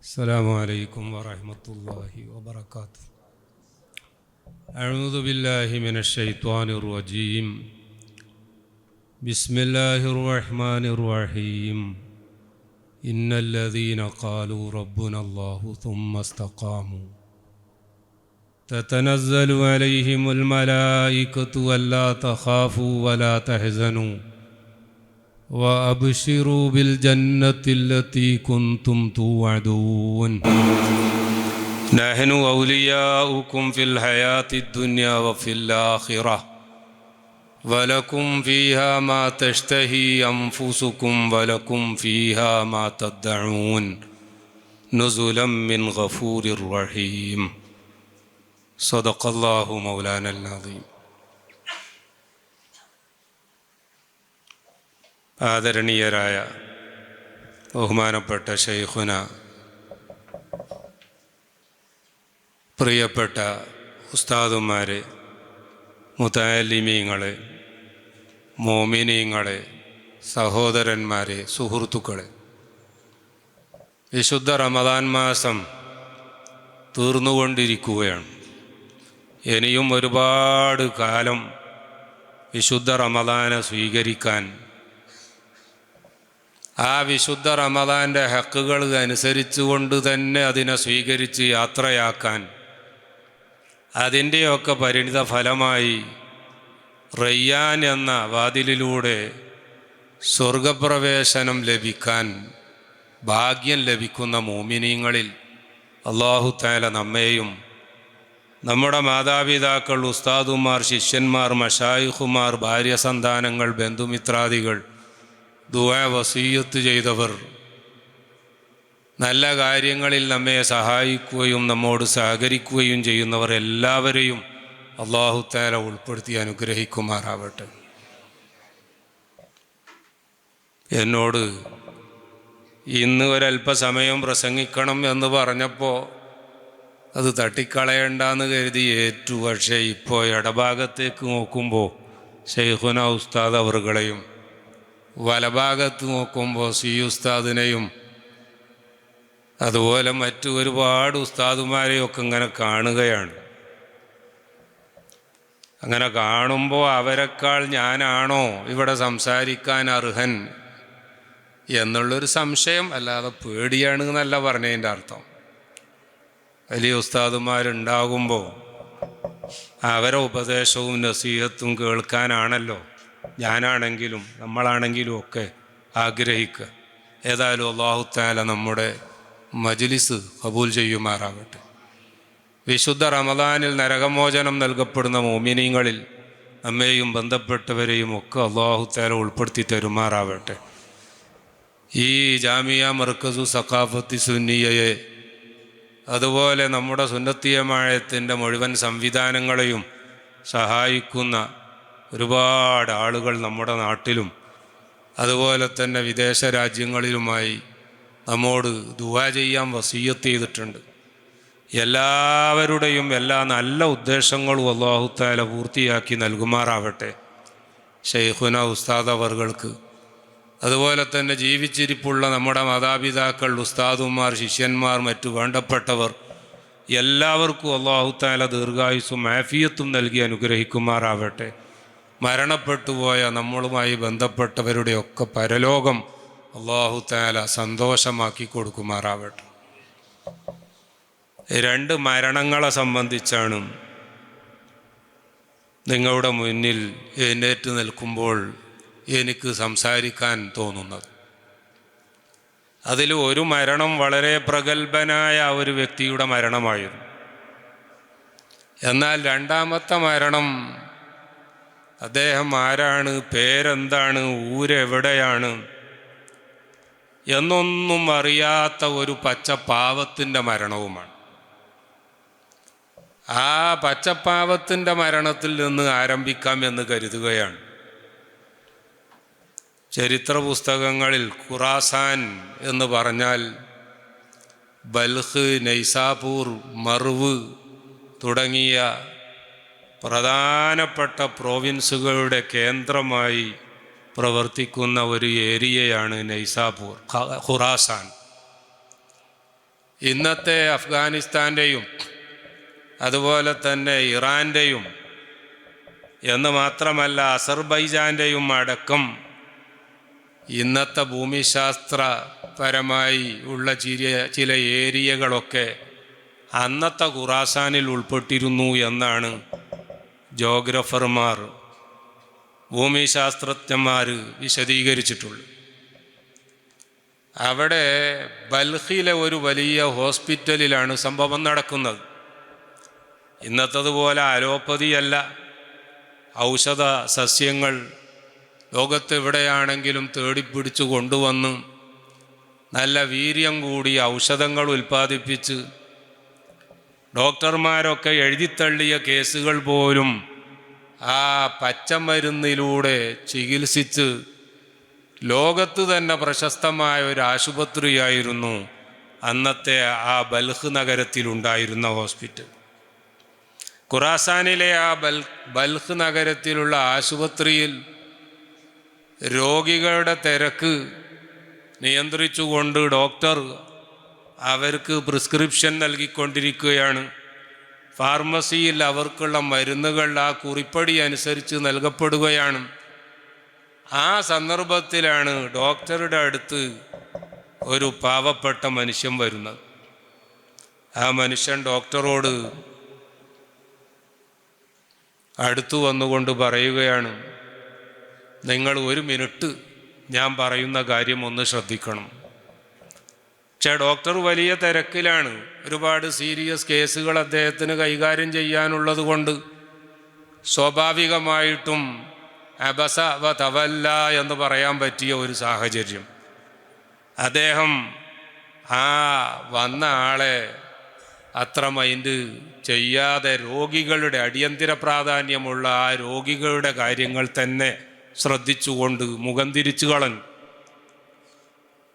السلام عليكم ورحمة الله وبركاته. أعوذ بالله من الشيطان الرجيم. بسم الله الرحمن الرحيم. إن الذين قالوا ربنا الله ثم استقاموا تتنزل عليهم الملائكة ألا تخافوا ولا تحزنوا وأبشروا بالجنة التي كنتم توعدون نحن أولياؤكم في الحياة الدنيا وفي الآخرة ولكم فيها ما تشتهي أنفسكم ولكم فيها ما تدعون نزلا من غفور رحيم. صدق الله مولانا العظيم. ആദരണീയരായ ബഹുമാനപ്പെട്ട ശൈഖുന, പ്രിയപ്പെട്ട ഉസ്താദുമാരെ, മുതഅല്ലിമീങ്ങളെ, മോമിനീങ്ങളെ, സഹോദരന്മാരെ, സുഹൃത്തുക്കളെ, വിശുദ്ധ റമദാൻ മാസം തീർന്നുകൊണ്ടിരിക്കുകയാണ്. ഇനിയും ഒരുപാട് കാലം വിശുദ്ധ റമദാനെ സ്വീകരിക്കാൻ, ആ വിശുദ്ധ റമദാൻ്റെ ഹക്കുകൾ അനുസരിച്ചുകൊണ്ട് തന്നെ അതിനെ സ്വീകരിച്ച് യാത്രയാക്കാൻ, അതിൻ്റെയൊക്കെ പരിണിത ഫലമായി റയ്യാൻ എന്ന വാതിലിലൂടെ സ്വർഗപ്രവേശനം ലഭിക്കാൻ ഭാഗ്യം ലഭിക്കുന്ന മോമിനീങ്ങളിൽ അല്ലാഹു തആല നമ്മെയും നമ്മുടെ മാതാപിതാക്കൾ, ഉസ്താദുമാർ, ശിഷ്യന്മാർ, മശായിഖുമാർ, ഭാര്യ സന്താനങ്ങൾ, ബന്ധുമിത്രാദികൾ, ദുആ വസിയ്യത്ത് ചെയ്തവർ, നല്ല കാര്യങ്ങളിൽ നമ്മെ സഹായിക്കുകയും നമ്മോട് സഹകരിക്കുകയും ചെയ്യുന്നവർ എല്ലാവരെയും അല്ലാഹു തആല ഉൾപ്പെടുത്തി അനുഗ്രഹിക്കുമാറാവട്ടെ. എന്നോട് ഇന്ന് ഒരല്പസമയം പ്രസംഗിക്കണം എന്ന് പറഞ്ഞപ്പോൾ അത് തട്ടിക്കളയണ്ടെന്ന് കരുതി ഏറ്റു. പക്ഷേ ഇപ്പോൾ ഇടഭാഗത്തേക്ക് നോക്കുമ്പോൾ ശൈഖുന ഉസ്താദ് അവറുകളെയും, വലഭാഗത്ത് നോക്കുമ്പോൾ സി ഉസ്താദിനെയും, അതുപോലെ മറ്റു ഒരുപാട് ഉസ്താദുമാരെയൊക്കെ ഇങ്ങനെ കാണുകയാണ്. അങ്ങനെ കാണുമ്പോൾ അവരെക്കാൾ ഞാനാണോ ഇവിടെ സംസാരിക്കാൻ അർഹൻ എന്നുള്ളൊരു സംശയം, അല്ലാതെ പേടിയാണ് എന്നല്ല പറഞ്ഞതിൻ്റെ അർത്ഥം. വലിയ ഉസ്താദുമാരുണ്ടാകുമ്പോൾ അവരെ ഉപദേശവും നസീഹത്തും കേൾക്കാനാണല്ലോ ഞാനാണെങ്കിലും നമ്മളാണെങ്കിലും ഒക്കെ ആഗ്രഹിക്കുക. ഏതായാലും അല്ലാഹു തആല നമ്മുടെ മജ്ലിസ് ഖബൂൽ ചെയ്യുമാറാവട്ടെ. വിശുദ്ധ റമദാനിൽ നരകമോചനം നൽകപ്പെടുന്ന മോമിനീങ്ങളിൽ നമ്മെയും ബന്ധപ്പെട്ടവരെയും ഒക്കെ അല്ലാഹു തആല ഉൾപ്പെടുത്തി തരുമാറാവട്ടെ. ഈ ജാമിയ മർക്കസു സഖാഫത്തി സുന്നിയയെ, അതുപോലെ നമ്മുടെ സുന്നത്തി ജമാഅത്തിൻ്റെ മുഴുവൻ സംവിധാനങ്ങളെയും സഹായിക്കുന്ന ഒരുപാട് ആളുകൾ നമ്മുടെ നാട്ടിലും അതുപോലെ തന്നെ വിദേശ രാജ്യങ്ങളിലുമായി നമ്മോട് ദുആ ചെയ്യാൻ വസിയ്യത്ത് ചെയ്തിട്ടുണ്ട്. എല്ലാവരുടെയും എല്ലാ നല്ല ഉദ്ദേശങ്ങളും അല്ലാഹു തആല പൂർത്തിയാക്കി നൽകുമാറാവട്ടെ. ശൈഖുന ഉസ്താദ് അവർക്ക്, അതുപോലെ തന്നെ ജീവിച്ചിരിപ്പുള്ള നമ്മുടെ മാതാപിതാക്കൾ, ഉസ്താദുമാർ, ശിഷ്യന്മാർ, മറ്റു വേണ്ടപ്പെട്ടവർ എല്ലാവർക്കും അല്ലാഹു തആല ദീർഘായുസ്സും ആഫിയത്തും നൽകി അനുഗ്രഹിക്കുമാറാവട്ടെ. മരണപ്പെട്ടുപോയ നമ്മളുമായി ബന്ധപ്പെട്ടവരുടെയൊക്കെ പരലോകം അല്ലാഹു തആല സന്തോഷമാക്കി കൊടുക്കുമാറാവട്ടെ. 2 മരണങ്ങളെ സംബന്ധിച്ചാണ് നിങ്ങളുടെ മുന്നിൽ എഴുന്നേറ്റ് നിൽക്കുമ്പോൾ എനിക്ക് സംസാരിക്കാൻ തോന്നുന്നത്. അതിൽ ഒരു മരണം വളരെ പ്രഗത്ഭനായ ഒരു വ്യക്തിയുടെ മരണമായിരുന്നു. എന്നാൽ രണ്ടാമത്തെ മരണം അദ്ദേഹം ആരാണ്, പേരെന്താണ്, ഊരെവിടെയാണ് എന്നൊന്നും അറിയാത്ത ഒരു പച്ചപ്പാവത്തിൻ്റെ മരണവുമാണ്. ആ പച്ചപ്പാവത്തിൻ്റെ മരണത്തിൽ നിന്ന് ആരംഭിക്കാം എന്ന് കരുതുകയാണ്. ചരിത്ര പുസ്തകങ്ങളിൽ ഖുറാസാൻ എന്ന് പറഞ്ഞാൽ ബൽഖ്, നൈസാപൂർ, മർവ് തുടങ്ങിയ പ്രധാനപ്പെട്ട പ്രോവിൻസുകളുടെ കേന്ദ്രമായി പ്രവർത്തിക്കുന്ന ഒരു ഏരിയയാണ് നൈസാപൂർ, ഖുറാസാൻ. ഇന്നത്തെ അഫ്ഗാനിസ്ഥാൻ്റെയും അതുപോലെ തന്നെ ഇറാൻ്റെയും എന്ന് മാത്രമല്ല അസർബൈജാൻ്റെയും അടക്കം ഇന്നത്തെ ഭൂമിശാസ്ത്രപരമായി ഉള്ള ചില ഏരിയകളൊക്കെ അന്നത്തെ ഖുറാസാനിൽ ഉൾപ്പെട്ടിരുന്നു എന്നാണ് ജോഗ്രഫർമാർ, ഭൂമിശാസ്ത്രജ്ഞന്മാർ വിശദീകരിച്ചിട്ടുള്ളത്. അവിടെ ബൽഹിലെ ഒരു വലിയ ഹോസ്പിറ്റലിലാണ് സംഭവം നടക്കുന്നത്. ഇന്നത്തതുപോലെ അലോപ്പതിയല്ല, ഔഷധ സസ്യങ്ങൾ ലോകത്ത് എവിടെയാണെങ്കിലും തേടിപ്പിടിച്ചു കൊണ്ടുവന്ന് നല്ല വീര്യം കൂടി ഔഷധങ്ങൾ ഉൽപ്പാദിപ്പിച്ച് ഡോക്ടർമാരൊക്കെ എഴുതിത്തള്ളിയ കേസുകൾ പോലും ആ പച്ചമരുന്നിലൂടെ ചികിത്സിച്ച് ലോകത്ത് തന്നെ പ്രശസ്തമായ ഒരു ആശുപത്രിയായിരുന്നു അന്നത്തെ ആ ബൽഹ് നഗരത്തിലുണ്ടായിരുന്ന ഹോസ്പിറ്റൽ. ഖുറാസാനിലെ ആ ബൽഹ് നഗരത്തിലുള്ള ആശുപത്രിയിൽ രോഗികളുടെ തിരക്ക് നിയന്ത്രിച്ചുകൊണ്ട് ഡോക്ടർ അവർക്ക് പ്രിസ്ക്രിപ്ഷൻ നൽകിക്കൊണ്ടിരിക്കുകയാണ്. ഫാർമസിയിൽ അവർക്കുള്ള മരുന്നുകൾ ആ കുറിപ്പടി അനുസരിച്ച് നൽകപ്പെടുകയാണ്. ആ സന്ദർഭത്തിലാണ് ഡോക്ടറുടെ അടുത്ത് ഒരു പാവപ്പെട്ട മനുഷ്യൻ വരുന്നത്. ആ മനുഷ്യൻ ഡോക്ടറോട് അടുത്തു വന്നുകൊണ്ട് പറയുകയാണ്, നിങ്ങൾ 1 മിനിറ്റ് ഞാൻ പറയുന്ന കാര്യം ഒന്ന് ശ്രദ്ധിക്കണം. പക്ഷേ ഡോക്ടർ വലിയ തിരക്കിലാണ്. ഒരുപാട് സീരിയസ് കേസുകൾ അദ്ദേഹത്തിന് കൈകാര്യം ചെയ്യാനുള്ളത് കൊണ്ട് സ്വാഭാവികമായിട്ടും അബസ വ തവല്ല എന്ന് പറയാൻ പറ്റിയ ഒരു സാഹചര്യം. അദ്ദേഹം ആ വന്ന ആളെ അത്ര മൈൻഡ് ചെയ്യാതെ രോഗികളുടെ അടിയന്തര പ്രാധാന്യമുള്ള ആ രോഗികളുടെ കാര്യങ്ങൾ തന്നെ ശ്രദ്ധിച്ചുകൊണ്ട് മുഖം തിരിച്ചു കളഞ്ഞു.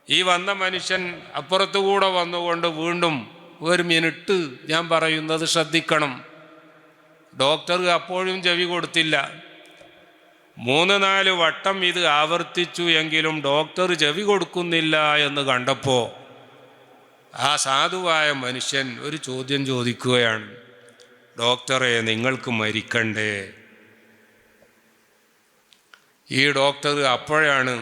ഈ വന്ന മനുഷ്യൻ അപ്പുറത്തുകൂടെ വന്നുകൊണ്ട് വീണ്ടും 1 മിനിറ്റ് ഞാൻ പറയുന്നത് ശ്രദ്ധിക്കണം. ഡോക്ടർ അപ്പോഴും ചെവി കൊടുത്തില്ല. 3-4 വട്ടം ഇത് ആവർത്തിച്ചു എങ്കിലും ഡോക്ടർ ചെവി കൊടുക്കുന്നില്ല എന്ന് കണ്ടപ്പോൾ ആ സാധുവായ മനുഷ്യൻ ഒരു ചോദ്യം ചോദിക്കുകയാണ്, ഡോക്ടറെ നിങ്ങൾക്ക് മരിക്കണ്ടേ? ഈ ഡോക്ടർ അപ്പോഴാണ്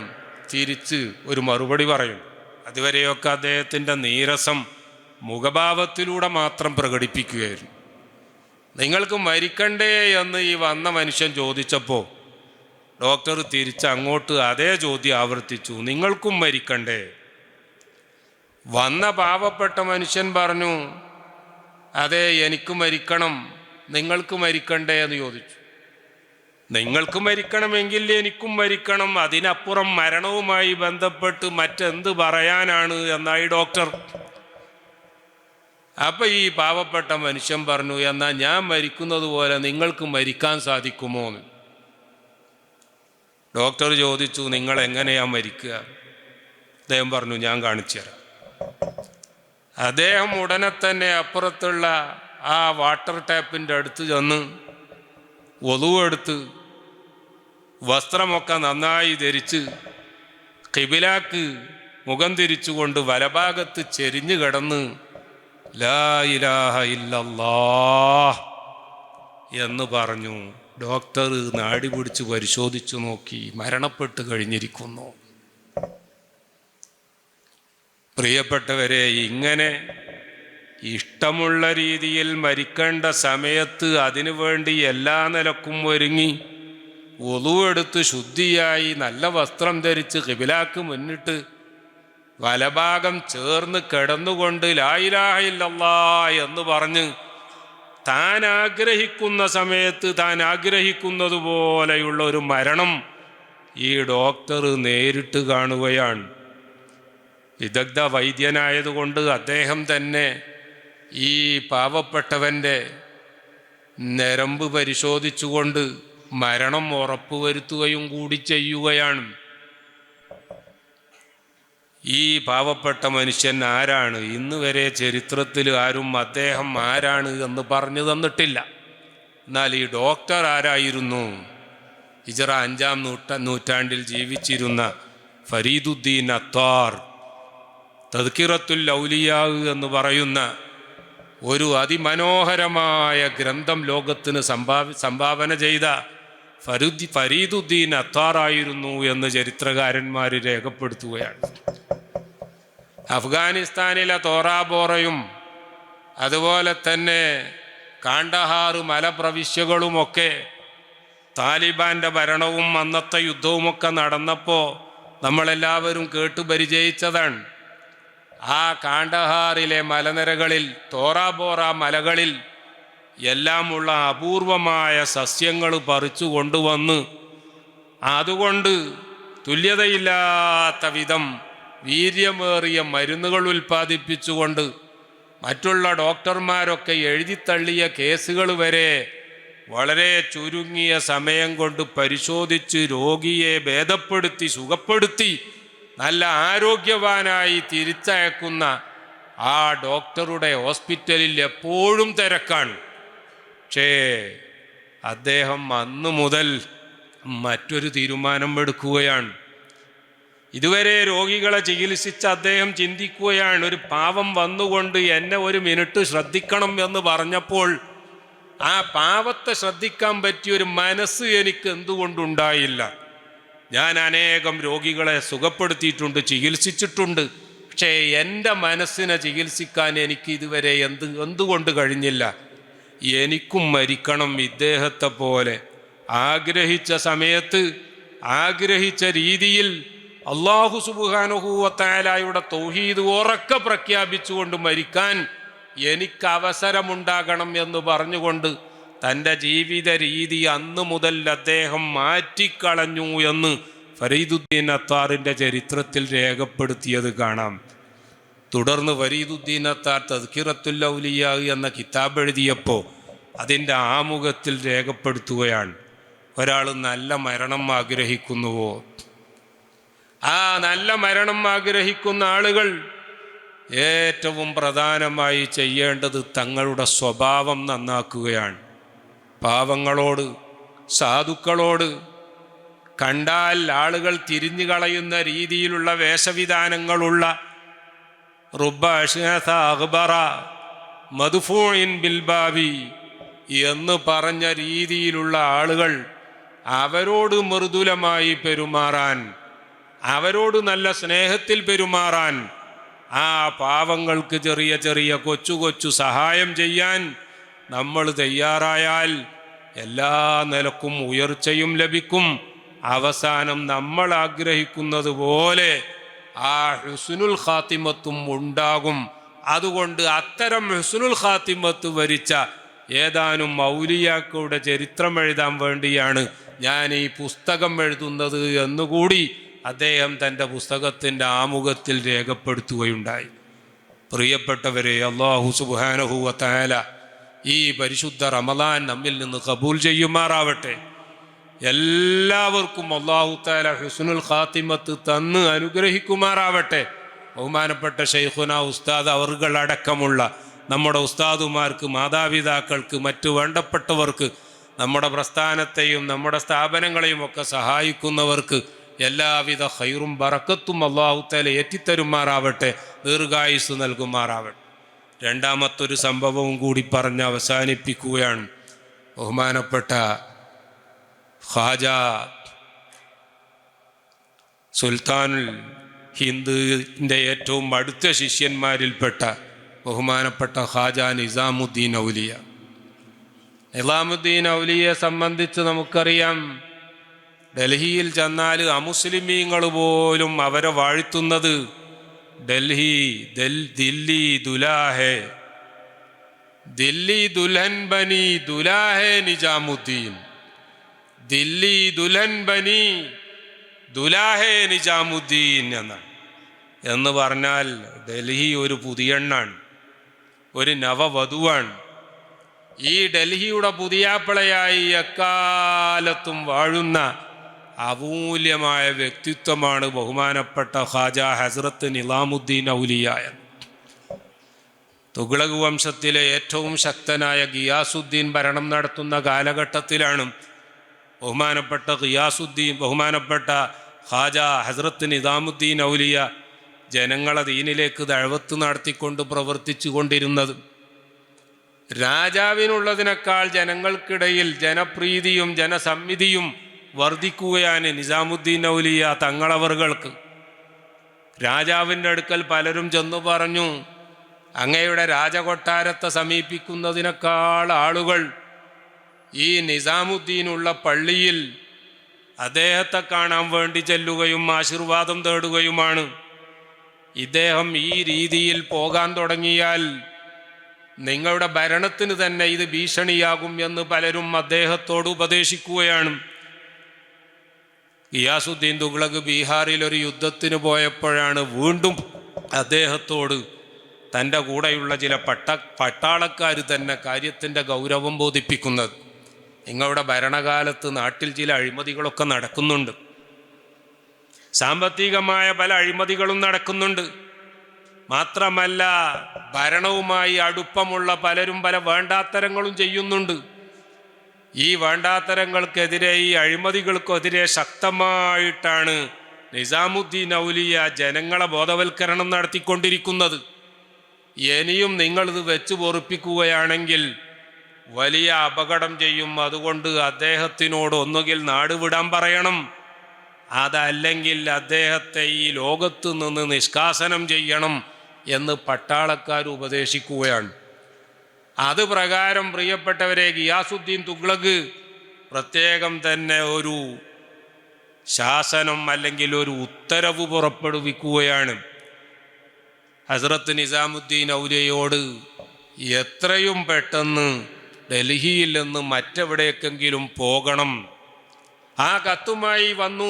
തിരിച്ച് ഒരു മറുപടി പറയും. അതുവരെയൊക്കെ അദ്ദേഹത്തിൻ്റെ നീരസം മുഖഭാവത്തിലൂടെ മാത്രം പ്രകടിപ്പിക്കുകയായിരുന്നു. നിങ്ങൾക്ക് മരിക്കണ്ടേ എന്ന് ഈ വന്ന മനുഷ്യൻ ചോദിച്ചപ്പോൾ ഡോക്ടർ തിരിച്ച് അങ്ങോട്ട് അതേ ചോദ്യം ആവർത്തിച്ചു, നിങ്ങൾക്കും മരിക്കണ്ടേ? വന്ന പാവപ്പെട്ട മനുഷ്യൻ പറഞ്ഞു, അതെ എനിക്ക് മരിക്കണം, നിങ്ങൾക്ക് മരിക്കണ്ടേ എന്ന് ചോദിച്ചു. നിങ്ങൾക്ക് മരിക്കണമെങ്കിൽ എനിക്കും മരിക്കണം, അതിനപ്പുറം മരണവുമായി ബന്ധപ്പെട്ട് മറ്റെന്ത് പറയാനാണ് എന്നായി ഡോക്ടർ. അപ്പം ഈ പാവപ്പെട്ട മനുഷ്യൻ പറഞ്ഞു, എന്നാൽ ഞാൻ മരിക്കുന്നത് പോലെ നിങ്ങൾക്ക് മരിക്കാൻ സാധിക്കുമോ എന്ന്. ഡോക്ടർ ചോദിച്ചു, നിങ്ങൾ എങ്ങനെയാ മരിക്കുക? അദ്ദേഹം പറഞ്ഞു, ഞാൻ കാണിച്ചു തരാം. അദ്ദേഹം ഉടനെ തന്നെ അപ്പുറത്തുള്ള ആ വാട്ടർ ടാപ്പിൻ്റെ അടുത്ത് ചെന്ന് ഒതുവെടുത്ത് വസ്ത്രമൊക്കെ നന്നായി ധരിച്ച് ഖിബിലാക്ക് മുഖം തിരിച്ചുകൊണ്ട് വലഭാഗത്ത് ചെരിഞ്ഞു കിടന്ന് ലാ ഇലാഹ ഇല്ലല്ലാഹ് എന്ന് പറഞ്ഞു. ഡോക്ടർ നാടി പിടിച്ച് പരിശോധിച്ചു നോക്കി, മരണപ്പെട്ട് കഴിഞ്ഞിരിക്കുന്നു. പ്രിയപ്പെട്ടവരെ, ഇങ്ങനെ ഇഷ്ടമുള്ള രീതിയിൽ മരിക്കേണ്ട സമയത്ത് അതിനുവേണ്ടി എല്ലാ നിലക്കും ഒരുങ്ങി ഒളുവെടുത്ത് ശുദ്ധിയായി നല്ല വസ്ത്രം ധരിച്ച് ഖിബിലാക്ക് മുന്നിട്ട് വലഭാഗം ചേർന്ന് കിടന്നുകൊണ്ട് ലാ ഇലാഹ ഇല്ലല്ലാഹ് എന്ന് പറഞ്ഞ് താൻ ആഗ്രഹിക്കുന്ന സമയത്ത് താൻ ആഗ്രഹിക്കുന്നത് പോലെയുള്ള ഒരു മരണം ഈ ഡോക്ടർ നേരിട്ട് കാണുകയാണ്. വിദഗ്ധ വൈദ്യനായതുകൊണ്ട് അദ്ദേഹം തന്നെ ഈ പാവപ്പെട്ടവൻ്റെ ഞരമ്പ് പരിശോധിച്ചുകൊണ്ട് മരണം ഉറപ്പുവരുത്തുകയും കൂടി ചെയ്യുകയാണ്. ഈ പാവപ്പെട്ട മനുഷ്യൻ ആരാണ്? ഇന്ന് വരെ ചരിത്രത്തിൽ ആരും അദ്ദേഹം ആരാണ് എന്ന് പറഞ്ഞു തന്നിട്ടില്ല. എന്നാൽ ഈ ഡോക്ടർ ആരായിരുന്നു? ഹിജ്റ 5-ാം നൂറ്റാണ്ടിൽ ജീവിച്ചിരുന്ന ഫരീദുദ്ദീൻ അത്താർ തദ്കിറത്തുൽ ഔലിയാ എന്ന് പറയുന്ന ഒരു അതിമനോഹരമായ ഗ്രന്ഥം ലോകത്തിന് സംഭാവന ചെയ്ത ഫരീദുദ്ദീൻ അത്താറായിരുന്നു എന്ന് ചരിത്രകാരന്മാർ രേഖപ്പെടുത്തുകയാണ്. അഫ്ഗാനിസ്ഥാനിലെ തോറാബോറയും അതുപോലെ തന്നെ കാണ്ഡഹാർ മലപ്രവിശ്യകളുമൊക്കെ താലിബാൻ്റെ ഭരണവും അന്നത്തെ യുദ്ധവുമൊക്കെ നടന്നപ്പോൾ നമ്മളെല്ലാവരും കേട്ടു പരിചയിച്ചതാണ്. ആ കാണ്ഡഹാറിലെ മലനിരകളിൽ, തോറാബോറ മലകളിൽ എല്ലാമുള്ള അപൂർവമായ സസ്യങ്ങൾ പറിച്ചു കൊണ്ടുവന്ന് അതുകൊണ്ട് തുല്യതയില്ലാത്ത വിധം വീര്യമേറിയ മരുന്നുകൾ ഉൽപ്പാദിപ്പിച്ചുകൊണ്ട് മറ്റുള്ള ഡോക്ടർമാരൊക്കെ എഴുതിത്തള്ളിയ കേസുകൾ വരെ വളരെ ചുരുങ്ങിയ സമയം കൊണ്ട് പരിശോധിച്ച് രോഗിയെ ഭേദപ്പെടുത്തി സുഖപ്പെടുത്തി നല്ല ആരോഗ്യവാനായി തിരിച്ചയക്കുന്ന ആ ഡോക്ടറുടെ ഹോസ്പിറ്റലിൽ എപ്പോഴും തിരക്കാണ്. പക്ഷേ അദ്ദേഹം അന്നു മുതൽ മറ്റൊരു തീരുമാനം എടുക്കുകയാണ്. ഇതുവരെ രോഗികളെ ചികിത്സിച്ച അദ്ദേഹം ചിന്തിക്കുകയാണ്, ഒരു പാവം വന്നുകൊണ്ട് എന്നെ ഒരു മിനിറ്റ് ശ്രദ്ധിക്കണം എന്ന് പറഞ്ഞപ്പോൾ ആ പാവത്തെ ശ്രദ്ധിക്കാൻ പറ്റിയൊരു മനസ്സ് എനിക്ക് എന്തുകൊണ്ടുണ്ടായില്ല. ഞാൻ അനേകം രോഗികളെ സുഖപ്പെടുത്തിയിട്ടുണ്ട്, ചികിത്സിച്ചിട്ടുണ്ട്. പക്ഷേ എൻ്റെ മനസ്സിനെ ചികിത്സിക്കാൻ എനിക്ക് ഇതുവരെ എന്തുകൊണ്ട് കഴിഞ്ഞില്ല. എനിക്കും മരിക്കണം ഇദ്ദേഹത്തെ പോലെ. ആഗ്രഹിച്ച സമയത്ത് ആഗ്രഹിച്ച രീതിയിൽ അല്ലാഹു സുബ്ഹാനഹു വ തആലയുടെ തൗഹീദ് ഉറക്കെ പ്രഖ്യാപിച്ചുകൊണ്ട് മരിക്കാൻ എനിക്ക് അവസരമുണ്ടാകണം എന്ന് പറഞ്ഞുകൊണ്ട് തൻ്റെ ജീവിത രീതി അന്ന് മുതൽ അദ്ദേഹം മാറ്റിക്കളഞ്ഞു എന്ന് ഫരീദുദ്ദീൻ അത്താറിൻ്റെ ചരിത്രത്തിൽ രേഖപ്പെടുത്തിയത് കാണാം. തുടർന്ന് ഫരീദുദ്ദീൻ അത്താർ തദ്കിറത്തുൽ ഔലിയാ എന്ന കിതാബ് എഴുതിയപ്പോൾ അതിൻ്റെ ആമുഖത്തിൽ രേഖപ്പെടുത്തുകയാണ്, ഒരാൾ നല്ല മരണം ആഗ്രഹിക്കുന്നുവോ, ആ നല്ല മരണം ആഗ്രഹിക്കുന്ന ആളുകൾ ഏറ്റവും പ്രധാനമായി ചെയ്യേണ്ടത് തങ്ങളുടെ സ്വഭാവം നന്നാക്കുകയാണ്. പാവങ്ങളോട്, സാധുക്കളോട് കണ്ടാൽ ആളുകൾ തിരിഞ്ഞു കളയുന്ന രീതിയിലുള്ള വേഷവിധാനങ്ങളുള്ള റുബ്ബ അശ്അസ അഗ്ബറ മദ്ഫൂഇൻ ബിൽബാബി എന്ന് പറഞ്ഞ രീതിയിലുള്ള ആളുകൾ, അവരോട് മൃദുലമായി പെരുമാറാൻ, അവരോട് നല്ല സ്നേഹത്തിൽ പെരുമാറാൻ, ആ പാവങ്ങൾക്ക് ചെറിയ ചെറിയ കൊച്ചു കൊച്ചു സഹായം ചെയ്യാൻ നമ്മൾ തയ്യാറായാൽ എല്ലാ നിലക്കും ഉയർച്ചയും ലഭിക്കും. അവസാനം നമ്മൾ ആഗ്രഹിക്കുന്നത് പോലെ ആ ഹുസ്നുൽ ഖാത്തിമത്തും ഉണ്ടാകും. അതുകൊണ്ട് അത്തരം ഹുസ്നുൽ ഖാത്തിമത്ത് വരിച്ച ഏതാനും ഔലിയാക്കളുടെ ചരിത്രം എഴുതാൻ വേണ്ടിയാണ് ഞാൻ ഈ പുസ്തകം എഴുതുന്നത് എന്നുകൂടി അദ്ദേഹം തൻ്റെ പുസ്തകത്തിൻ്റെ ആമുഖത്തിൽ രേഖപ്പെടുത്തുകയുണ്ടായി. പ്രിയപ്പെട്ടവരെ, അല്ലാഹു സുബ്ഹാനഹു വ തആല ഈ പരിശുദ്ധ റമളാൻ നമ്മിൽ നിന്ന് ഖബൂൽ ചെയ്യുമാറാവട്ടെ. എല്ലാവർക്കും അല്ലാഹു തആല ഹുസ്നുൽ ഖാത്തിമത്ത് തന്ന് അനുഗ്രഹിക്കുമാറാവട്ടെ. ബഹുമാനപ്പെട്ട ശൈഖുന ഉസ്താദ് അവർകളടക്കമുള്ള നമ്മുടെ ഉസ്താദുമാർക്ക്, മാതാപിതാക്കൾക്ക്, മറ്റു വേണ്ടപ്പെട്ടവർക്ക്, നമ്മുടെ പ്രസ്ഥാനത്തെയും നമ്മുടെ സ്ഥാപനങ്ങളെയും ഒക്കെ സഹായിക്കുന്നവർക്ക് എല്ലാവിധ ഖൈറും ബറക്കത്തും അല്ലാഹു തആല ഏറ്റിത്തരുമാറാവട്ടെ, ദീർഘായുസ് നൽകുമാറാവട്ടെ. രണ്ടാമത്തൊരു സംഭവവും കൂടി പറഞ്ഞ് അവസാനിപ്പിക്കുകയാണ്. ബഹുമാനപ്പെട്ട ഖാജ സുൽത്താനുൽ ഹിന്ദിൻ്റെ ഏറ്റവും അടുത്ത ശിഷ്യന്മാരിൽപ്പെട്ട ബഹുമാനപ്പെട്ട ഖാജ നിസാമുദ്ദീൻ ഔലിയ. നിസാമുദ്ദീൻ ഔലിയെ സംബന്ധിച്ച് നമുക്കറിയാം, ഡൽഹിയിൽ ചെന്നാൽ അമുസ്ലിമീങ്ങൾ പോലും അവരെ വാഴ്ത്തുന്നത് ദില്ലി ദുലാഹെ, ദില്ലി ദുൽഹൻ ബനി ദുലാഹെ നിജാമുദ്ദീൻ, ദില്ലി ദുൽഹൻ ബനി ദുലാഹെ നിജാമുദ്ദീൻ എന്നാണ്. എന്ന് പറഞ്ഞാൽ ഡൽഹി ഒരു പുതിയെണ്ണാണ്, ഒരു നവവധുവാണ്. ഈ ഡൽഹിയുടെ പുതിയാപ്പിളയായി എക്കാലത്തും വാഴുന്ന അമൂല്യമായ വ്യക്തിത്വമാണ് ബഹുമാനപ്പെട്ട ഖാജ ഹസ്രത്ത് നിസാമുദ്ദീൻ ഔലിയ. തുഗ്ലക് വംശത്തിലെ ഏറ്റവും ശക്തനായ ഗിയാസുദ്ദീൻ ഭരണം നടത്തുന്ന കാലഘട്ടത്തിലാണ് ബഹുമാനപ്പെട്ട ഖാജ ഹസ്രത്ത് നിസാമുദ്ദീൻ ഔലിയ ജനങ്ങളെ ദീനിലേക്ക് ദഅവത്ത് നടത്തിക്കൊണ്ട് പ്രവർത്തിച്ചു കൊണ്ടിരുന്നത്. രാജാവിനുള്ളതിനേക്കാൾ ജനങ്ങൾക്കിടയിൽ ജനപ്രീതിയും ജനസമ്മിതിയും വർദ്ധിക്കുകയാണ് നിസാമുദ്ദീൻ ഔലിയ തങ്ങളവറുകൾക്ക്. രാജാവിൻ്റെ അടുക്കൽ പലരും ചെന്നു പറഞ്ഞു, അങ്ങയുടെ രാജകൊട്ടാരത്തെ സമീപിക്കുന്നതിനേക്കാൾ ആളുകൾ ഈ നിസാമുദ്ദീനുള്ള പള്ളിയിൽ അദ്ദേഹത്തെ കാണാൻ വേണ്ടി ചെല്ലുകയും ആശീർവാദം തേടുകയുമാണ്. ഇദ്ദേഹം ഈ രീതിയിൽ പോകാൻ തുടങ്ങിയാൽ നിങ്ങളുടെ ഭരണത്തിന് തന്നെ ഇത് ഭീഷണിയാകും എന്ന് പലരും അദ്ദേഹത്തോട് ഉപദേശിക്കുകയാണ്. ഗിയാസുദ്ദീൻ തുഗ്ലക് ബീഹാറിൽ ഒരു യുദ്ധത്തിന് പോയപ്പോഴാണ് വീണ്ടും അദ്ദേഹത്തോട് തൻ്റെ കൂടെയുള്ള ചില പട്ടാളക്കാർ തന്നെ കാര്യത്തിൻ്റെ ഗൗരവം ബോധിപ്പിക്കുന്നത്. നിങ്ങളുടെ ഭരണകാലത്ത് നാട്ടിൽ ചില അഴിമതികളൊക്കെ നടക്കുന്നുണ്ട്, സാമ്പത്തികമായ പല അഴിമതികളും നടക്കുന്നുണ്ട്. മാത്രമല്ല ഭരണവുമായി അടുപ്പമുള്ള പലരും പല വേണ്ടാത്തരങ്ങളും ചെയ്യുന്നുണ്ട്. ഈ വേണ്ടാത്തരങ്ങൾക്കെതിരെ, ഈ അഴിമതികൾക്കെതിരെ ശക്തമായിട്ടാണ് നിസാമുദ്ദീൻ ഔലിയ ജനങ്ങളെ ബോധവൽക്കരണം നടത്തിക്കൊണ്ടിരിക്കുന്നത്. ഇനിയും നിങ്ങളിത് വെച്ച് പൊറുപ്പിക്കുകയാണെങ്കിൽ വലിയ അപകടം ചെയ്യും. അതുകൊണ്ട് അദ്ദേഹത്തിനോട് ഒന്നുകിൽ നാട് വിടാൻ പറയണം, അതല്ലെങ്കിൽ അദ്ദേഹത്തെ ഈ ലോകത്ത് നിന്ന് നിഷ്കാസനം ചെയ്യണം എന്ന് പട്ടാളക്കാർ ഉപദേശിക്കുകയാണ്. അത് പ്രകാരം പ്രിയപ്പെട്ടവരെ, ഗിയാസുദ്ദീൻ തുഗ്ലക് പ്രത്യേകം തന്നെ ഒരു ശാസനം അല്ലെങ്കിൽ ഒരു ഉത്തരവ് പുറപ്പെടുവിക്കുകയാണ്. ഹസ്രത്ത് നിസാമുദ്ദീൻ ഔലിയയോട് എത്രയും പെട്ടെന്ന് ഡൽഹിയിൽ നിന്ന് മറ്റെവിടേക്കെങ്കിലും പോകണം. ആ കത്തുമായി വന്നു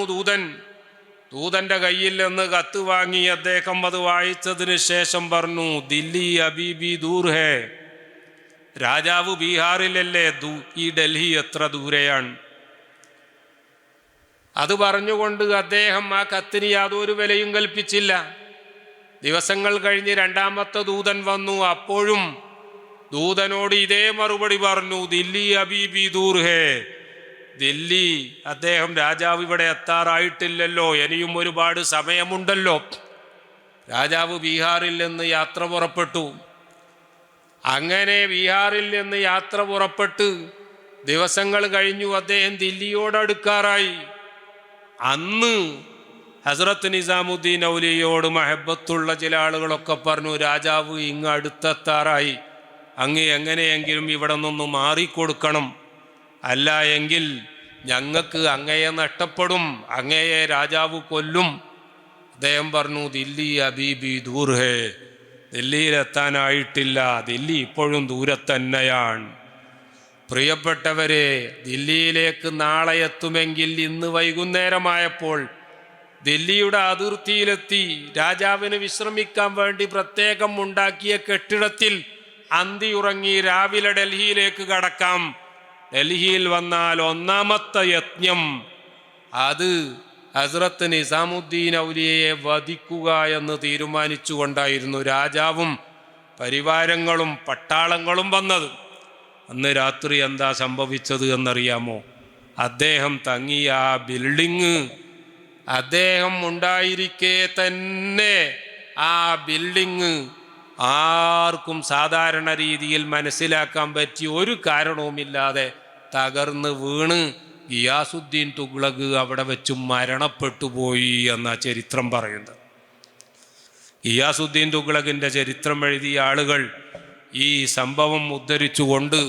ദൂതൻ്റെ കയ്യിൽ നിന്ന് കത്ത് വാങ്ങി അദ്ദേഹം അത് വായിച്ചതിന് ശേഷം പറഞ്ഞു, ദില്ലി അബീബി ദൂർ ഹേ. രാജാവ് ബീഹാറിലല്ലേ, ഈ ഡൽഹി എത്ര ദൂരെയാണ്. അത് പറഞ്ഞുകൊണ്ട് അദ്ദേഹം ആ കത്തിന് യാതൊരു വിലയും കൽപ്പിച്ചില്ല. ദിവസങ്ങൾ കഴിഞ്ഞ് രണ്ടാമത്തെ ദൂതൻ വന്നു. അപ്പോഴും ദൂതനോട് ഇതേ മറുപടി പറഞ്ഞു, ദില്ലി അബീബി ദൂർ ഹേ. ദില്ലി, അദ്ദേഹം രാജാവ് ഇവിടെ എത്താറായിട്ടില്ലല്ലോ, ഇനിയും ഒരുപാട് സമയമുണ്ടല്ലോ. രാജാവ് ബീഹാറിൽ നിന്ന് യാത്ര പുറപ്പെട്ടു. അങ്ങനെ ബീഹാറിൽ നിന്ന് യാത്ര പുറപ്പെട്ട് ദിവസങ്ങൾ കഴിഞ്ഞു. അദ്ദേഹം ദില്ലിയോടടുക്കാറായി. അന്ന് ഹസ്രത്ത് നിസാമുദ്ദീൻ ഔലിയയോട് മഹബത്തുള്ള ചില ആളുകളൊക്കെ പറഞ്ഞു, രാജാവ് ഇങ്ങ് അടുത്തെത്താറായി, അങ്ങ് എങ്ങനെയെങ്കിലും ഇവിടെ നിന്ന് മാറിക്കൊടുക്കണം, അല്ല എങ്കിൽ ഞങ്ങൾക്ക് അങ്ങയെ നഷ്ടപ്പെടും, അങ്ങയെ രാജാവ് കൊല്ലും. അദ്ദേഹം പറഞ്ഞു, ദില്ലി അബീബി ദൂർ ഹേ. ദില്ലിയിലെത്താനായിട്ടില്ല, ദില്ലി ഇപ്പോഴും ദൂരെ തന്നെയാണ്. പ്രിയപ്പെട്ടവരെ, ദില്ലിയിലേക്ക് നാളെ എത്തുമെങ്കിൽ ഇന്ന് വൈകുന്നേരമായപ്പോൾ ദില്ലിയുടെ അതിർത്തിയിലെത്തി. രാജാവിന് വിശ്രമിക്കാൻ വേണ്ടി പ്രത്യേകം ഉണ്ടാക്കിയ കെട്ടിടത്തിൽ അന്തിയുറങ്ങി രാവിലെ ഡൽഹിയിലേക്ക് കടക്കാം. ഡൽഹിയിൽ വന്നാൽ ഒന്നാമത്തെ യജ്ഞം അത് ഹസ്രത്ത് നിസാമുദ്ദീൻ ഔലിയയെ വധിക്കുക എന്ന് തീരുമാനിച്ചുകൊണ്ടായിരുന്നു രാജാവും പരിവാരങ്ങളും പട്ടാളങ്ങളും വന്നത്. അന്ന് രാത്രി എന്താ സംഭവിച്ചത് എന്നറിയാമോ? അദ്ദേഹം തങ്ങിയ ആ ബിൽഡിങ്, അദ്ദേഹം ഉണ്ടായിരിക്കെ തന്നെ ആ ബിൽഡിങ് ആർക്കും സാധാരണ രീതിയിൽ മനസ്സിലാക്കാൻ പറ്റിയ ഒരു കാരണവുമില്ലാതെ തകർന്ന് വീണ് ഗിയാസുദ്ദീൻ തുഗ്ലക് അവിടെ വെച്ച് മരണപ്പെട്ടുപോയി എന്ന ചരിത്രം പറയുന്നത്. ഗിയാസുദ്ദീൻ തുഗ്ലകിൻ്റെ ചരിത്രം എഴുതിയ ആളുകൾ ഈ സംഭവം ഉദ്ധരിച്ചുകൊണ്ട്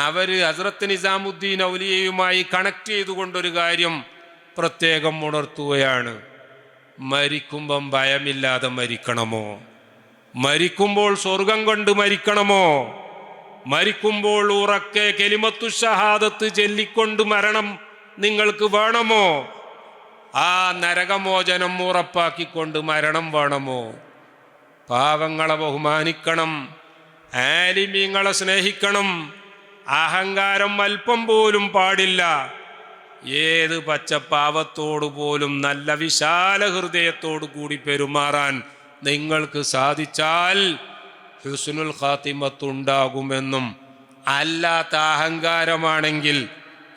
അവർ ഹസ്രത്ത് നിസാമുദ്ദീൻ ഔലിയയുമായി കണക്ട് ചെയ്തുകൊണ്ടൊരു കാര്യം പ്രത്യേകം ഉണർത്തുകയാണ്. മരിക്കുമ്പം ഭയമില്ലാതെ മരിക്കണമോ? മരിക്കുമ്പോൾ സ്വർഗം കൊണ്ട് മരിക്കണമോ? മരിക്കുമ്പോൾ ഉറക്കെ കലിമത്തു ഷഹാദത്ത് ചൊല്ലിക്കൊണ്ട് മരണം നിങ്ങൾക്ക് വേണമോ? ആ നരകമോചനം ഉറപ്പാക്കിക്കൊണ്ട് മരണം വേണമോ? പാവങ്ങളെ ബഹുമാനിക്കണം, ആലിമീങ്ങളെ സ്നേഹിക്കണം, അഹങ്കാരം അല്പം പോലും പാടില്ല. ഏത് പച്ചപ്പാവത്തോടു പോലും നല്ല വിശാല ഹൃദയത്തോടു കൂടി പെരുമാറാൻ നിങ്ങൾക്ക് സാധിച്ചാൽ ഹുസ്നുൽ ഖാത്തിമത്തുണ്ടാകുമെന്നും, അല്ലാത്ത അഹങ്കാരമാണെങ്കിൽ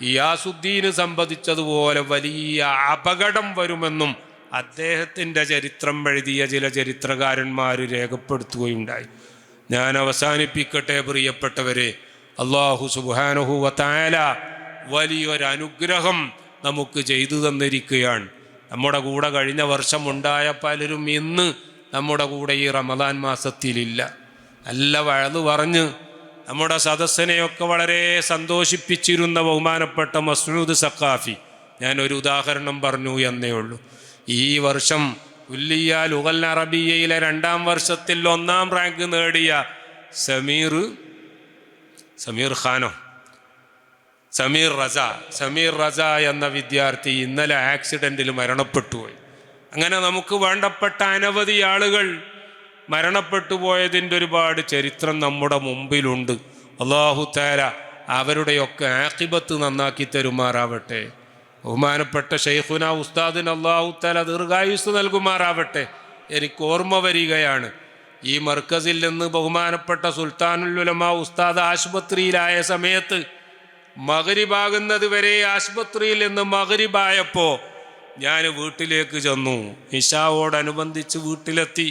ഗിയാസുദ്ദീന് സംഭവിച്ചതുപോലെ വലിയ അപകടം വരുമെന്നും അദ്ദേഹത്തിൻ്റെ ചരിത്രം എഴുതിയ ചില ചരിത്രകാരന്മാർ രേഖപ്പെടുത്തുകയുണ്ടായി. ഞാൻ അവസാനിപ്പിക്കട്ടെ പ്രിയപ്പെട്ടവരെ. അല്ലാഹു സുബ്ഹാനഹു വ തആല വലിയൊരനുഗ്രഹം നമുക്ക് ചെയ്തു തന്നിരിക്കുകയാണ്. നമ്മുടെ കൂടെ കഴിഞ്ഞ വർഷം ഉണ്ടായ പലരും ഇന്ന് നമ്മുടെ കൂടെ ഈ റമദാൻ മാസത്തിലില്ല. നല്ല വഴത് പറഞ്ഞ് നമ്മുടെ സദസ്സിനെയൊക്കെ വളരെ സന്തോഷിപ്പിച്ചിരുന്ന ബഹുമാനപ്പെട്ട മസ്ഊദ് സഖാഫി, ഞാനൊരു ഉദാഹരണം പറഞ്ഞു എന്നേ ഉള്ളൂ. ഈ വർഷം കുല്ലിയ ലുഗൽ അറബിയയിലെ 2ാം വർഷത്തിൽ 1ാം റാങ്ക് നേടിയ സമീർ റസ എന്ന വിദ്യാർത്ഥി ഇന്നലെ ആക്സിഡൻറ്റിൽ മരണപ്പെട്ടുപോയി. അങ്ങനെ നമുക്ക് വേണ്ടപ്പെട്ട അനവധി ആളുകൾ മരണപ്പെട്ടു പോയതിൻ്റെ ഒരുപാട് ചരിത്രം നമ്മുടെ മുമ്പിലുണ്ട്. അല്ലാഹു തആല അവരുടെയൊക്കെ ആഖിബത്ത് നന്നാക്കി തരുമാറാവട്ടെ. ബഹുമാനപ്പെട്ട ശൈഖുന ഉസ്താദിന് അല്ലാഹു തആല ദീർഘായുസ്സ് നൽകുമാറാവട്ടെ. എനിക്ക് ഓർമ്മ വരികയാണ്, ഈ മർക്കസിൽ നിന്ന് ബഹുമാനപ്പെട്ട സുൽത്താനുൽ ഉലമ ഉസ്താദ് ആശുപത്രിയിലായ സമയത്ത് മഗ്രിബാകുന്നത് വരെ ആശുപത്രിയിൽ നിന്ന് മഗ്രിബായപ്പോൾ ഞാൻ വീട്ടിലേക്ക് ചെന്നു. ഇശാവോടനുബന്ധിച്ച് വീട്ടിലെത്തി.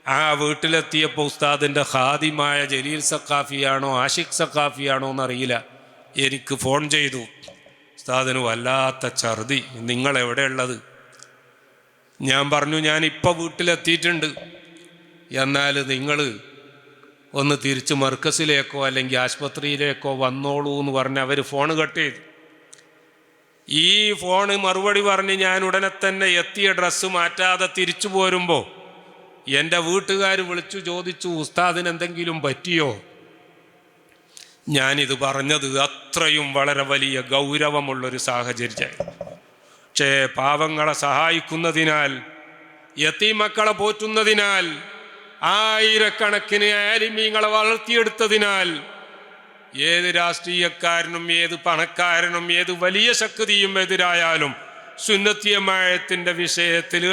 ആ വീട്ടിലെത്തിയപ്പോൾ ഉസ്താദിൻ്റെ ഖാദിമായ ജലീൽ സഖാഫിയാണോ ആഷിഖ് സഖാഫിയാണോ എന്നറിയില്ല, എനിക്ക് ഫോൺ ചെയ്തു. ഉസ്താദിന് വല്ലാത്ത ഛർദി, നിങ്ങൾ എവിടെയുള്ളത്? ഞാൻ പറഞ്ഞു, ഞാനിപ്പോൾ വീട്ടിലെത്തിയിട്ടുണ്ട്, എന്നാൽ നിങ്ങൾ ഒന്ന് തിരിച്ച് മർക്കസിലേക്കോ അല്ലെങ്കിൽ ആശുപത്രിയിലേക്കോ വന്നോളൂ എന്ന് പറഞ്ഞ് അവർ ഫോൺ കട്ട് ചെയ്തു. ഈ ഫോണ് മറുപടി പറഞ്ഞ് ഞാൻ ഉടനെ തന്നെ എത്തിയ ഡ്രസ്സ് മാറ്റാതെ തിരിച്ചു പോരുമ്പോൾ എൻ്റെ വീട്ടുകാർ വിളിച്ചു ചോദിച്ചു, ഉസ്താദിന് എന്തെങ്കിലും പറ്റിയോ? ഞാനിത് പറഞ്ഞത് അത്രയും വളരെ വലിയ ഗൗരവമുള്ളൊരു സാഹചര്യമായിരുന്നു. പക്ഷേ പാവങ്ങളെ സഹായിക്കുന്നതിനാൽ, യതീമക്കളെ പോറ്റുന്നതിനാൽ, ആയിരക്കണക്കിന് ആലിമീങ്ങളെ വളർത്തിയെടുത്തതിനാൽ ഏത് രാഷ്ട്രീയക്കാരനും ഏത് പണക്കാരനും ഏത് വലിയ ശക്തിയും എതിരായാലും സുന്നത്തിയമായത്തിൻ്റെ വിഷയത്തിൽ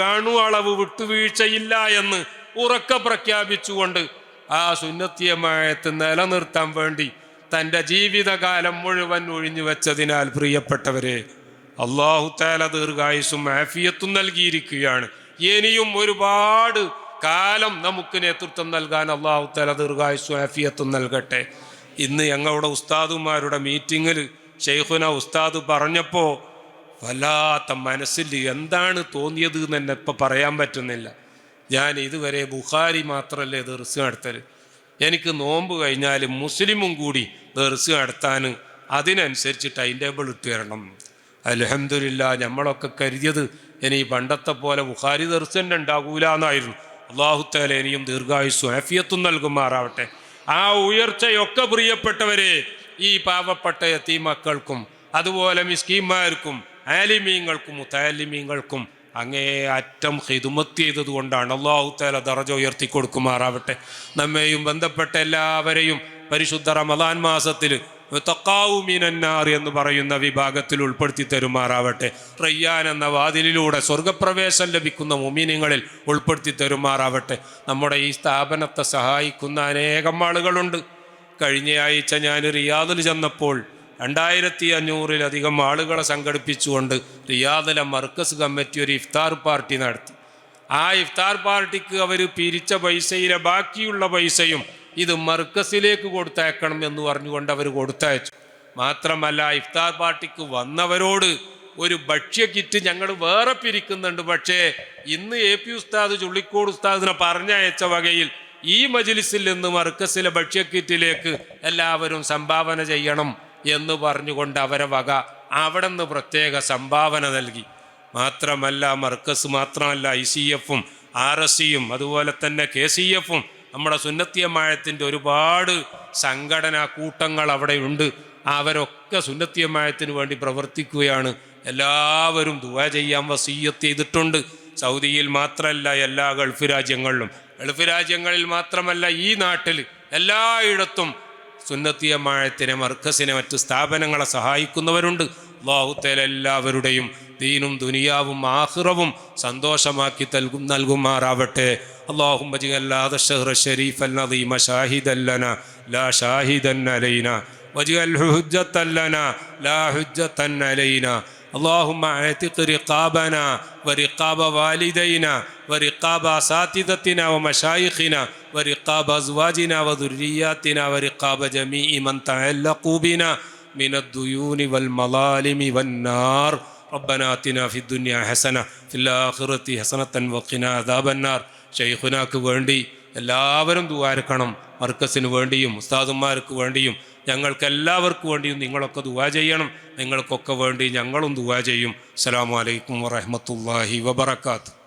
അളവ് വിട്ടുവീഴ്ചയില്ല എന്ന് ഉറക്കെ പ്രഖ്യാപിച്ചുകൊണ്ട് ആ സുന്നത്തിയമായത്ത് നിലനിർത്താൻ വേണ്ടി തൻ്റെ ജീവിതകാലം മുഴുവൻ ഒഴിഞ്ഞു വെച്ചതിനാൽ പ്രിയപ്പെട്ടവരെ, അല്ലാഹു തആല ദീർഘായുസ്സും ആഫിയത്തും നൽകിയിരിക്കുകയാണ്. ഇനിയും ഒരുപാട് കാലം നമുക്ക് നേതൃത്വം നൽകാൻ അല്ലാഹു തആല ദീർഘായുസ്സും ആഫിയത്തും നൽകട്ടെ. ഇന്ന് ഞങ്ങളുടെ ഉസ്താദുമാരുടെ മീറ്റിങ്ങിൽ ശൈഖുന ഉസ്താദ് പറഞ്ഞപ്പോൾ വല്ലാത്ത മനസ്സിൽ എന്താണ് തോന്നിയത് എന്ന് തന്നെ ഇപ്പം പറയാൻ പറ്റുന്നില്ല. ഞാൻ ഇതുവരെ ബുഖാരി മാത്രമല്ലേ ദർസ് നടത്തൽ, എനിക്ക് നോമ്പ് കഴിഞ്ഞാൽ മുസ്ലിമും കൂടി ദർസ് നടത്താൻ അതിനനുസരിച്ച് ടൈം ടേബിൾ ഇട്ട് തരണം. അൽഹംദുലില്ലാഹ്, നമ്മളൊക്കെ കരുതിയത് ഇനി പണ്ടത്തെ പോലെ ബുഖാരി ദർസ് തന്നെ ഉണ്ടാകൂല എന്നായിരുന്നു. അല്ലാഹു തആല ഇനിയും ദീർഘായുസ്സും ആഫിയത്തും നൽകുമാറാവട്ടെ. ആ ഉയർച്ചയൊക്കെ പ്രിയപ്പെട്ടവരെ ഈ പാവപ്പെട്ട യതീമക്കൾക്കും അതുപോലെ മിസ്കീന്മാർക്കും ആലിമീങ്ങൾക്കും മുതഅല്ലിമീങ്ങൾക്കും അങ്ങേ അറ്റം ഖിദ്മത്ത് ചെയ്തതുകൊണ്ടാണ്. അല്ലാഹു തആല ദറജ ഉയർത്തി കൊടുക്കുമാറാവട്ടെ. നമ്മെയും ബന്ധപ്പെട്ട എല്ലാവരെയും പരിശുദ്ധ റമദാൻ മാസത്തിൽ മുതഖാഉ മിനന്നാർ എന്ന് പറയുന്ന വിഭാഗത്തിൽ ഉൾപ്പെടുത്തി തരുമാറാവട്ടെ. റയ്യാൻ എന്ന വാതിലിലൂടെ സ്വർഗപ്രവേശം ലഭിക്കുന്ന മുഅ്മിനീങ്ങളിൽ ഉൾപ്പെടുത്തി തരുമാറാവട്ടെ. നമ്മുടെ ഈ സ്ഥാപനത്തെ സഹായിക്കുന്ന അനേകം ആളുകളുണ്ട്. കഴിഞ്ഞ ആഴ്ച ഞാൻ റിയാദിൽ ചെന്നപ്പോൾ 2500-ലധികം ആളുകളെ സംഘടിപ്പിച്ചുകൊണ്ട് റിയാദിലെ മർക്കസ് കമ്മിറ്റി ഒരു ഇഫ്താർ പാർട്ടി നടത്തി. ആ ഇഫ്താർ പാർട്ടിക്ക് അവർ പിരിച്ച പൈസയിലെ ബാക്കിയുള്ള പൈസയും ഇത് മർക്കസിലേക്ക് കൊടുത്തയക്കണം എന്ന് പറഞ്ഞുകൊണ്ട് അവർ കൊടുത്തയച്ചു. മാത്രമല്ല, ഇഫ്താർ പാർട്ടിക്ക് വന്നവരോട് ഒരു ഭക്ഷ്യ കിറ്റ് ഞങ്ങൾ വേറെ പിരിക്കുന്നുണ്ട്, പക്ഷേ ഇന്ന് AP ഉസ്താദ് ചുള്ളിക്കോട് ഉസ്താദിനെ പറഞ്ഞയച്ച വകയിൽ ഈ മജ്ലിസിൽ നിന്ന് മർക്കസിലെ ഭക്ഷ്യ കിറ്റിലേക്ക് എല്ലാവരും സംഭാവന ചെയ്യണം എന്ന് പറഞ്ഞുകൊണ്ട് അവരെ വക അവിടെ നിന്ന് പ്രത്യേക സംഭാവന നൽകി. മാത്രമല്ല, മർക്കസ് മാത്രമല്ല, ICF-ഉം RSC-യും അതുപോലെ തന്നെ KCF-ഉം നമ്മുടെ സുന്നത്തിയമായത്തിൻ്റെ ഒരുപാട് സംഘടനാ കൂട്ടങ്ങൾ അവിടെയുണ്ട്. അവരൊക്കെ സുന്നത്തിയമായത്തിന് വേണ്ടി പ്രവർത്തിക്കുകയാണ്. എല്ലാവരും ദുആ ചെയ്യാൻ വസിയ്യത്ത് ചെയ്തിട്ടുണ്ട്. സൗദിയിൽ മാത്രമല്ല, എല്ലാ ഗൾഫ് രാജ്യങ്ങളിൽ മാത്രമല്ല, ഈ നാട്ടിൽ എല്ലായിടത്തും സുന്നത്തിയമായത്തിനെ, മർക്കസിനെ, മറ്റ് സ്ഥാപനങ്ങളെ സഹായിക്കുന്നവരുണ്ട്. അല്ലാഹു തആല എല്ലാവരുടെയും ദീനും ദുനിയാവും ആഖിറവും സന്തോഷമാക്കി നൽകുമാറാവട്ടെ. اللهم اجعل هذا الشهر الشريف العظيم شاهدا لنا لا شاهدا علينا واجعله حجة لنا لا حجة علينا. اللهم اعتق رقابنا ورقاب والدينا ورقاب أساتذتنا ومشايخنا ورقاب أزواجنا وذرياتنا ورقاب جميع من تعلقوا بنا من الديون والمظالم والنار. ربنا آتنا في الدنيا حسنة في الآخرة حسنة وقنا عذاب النار. ഷെയ്ഖുനാക്ക് വേണ്ടി എല്ലാവരും ദുആരക്കണം. മർക്കസിന് വേണ്ടിയും ഉസ്താദുമാർക്ക് വേണ്ടിയും ഞങ്ങൾക്കെല്ലാവർക്കും വേണ്ടിയും നിങ്ങളൊക്കെ ദുആ ചെയ്യണം. നിങ്ങൾക്കൊക്കെ വേണ്ടി ഞങ്ങളും ദുആ ചെയ്യും. അസ്സലാമു അലൈക്കും വറഹ്മത്തുള്ളാഹി വബറകാതുഹു.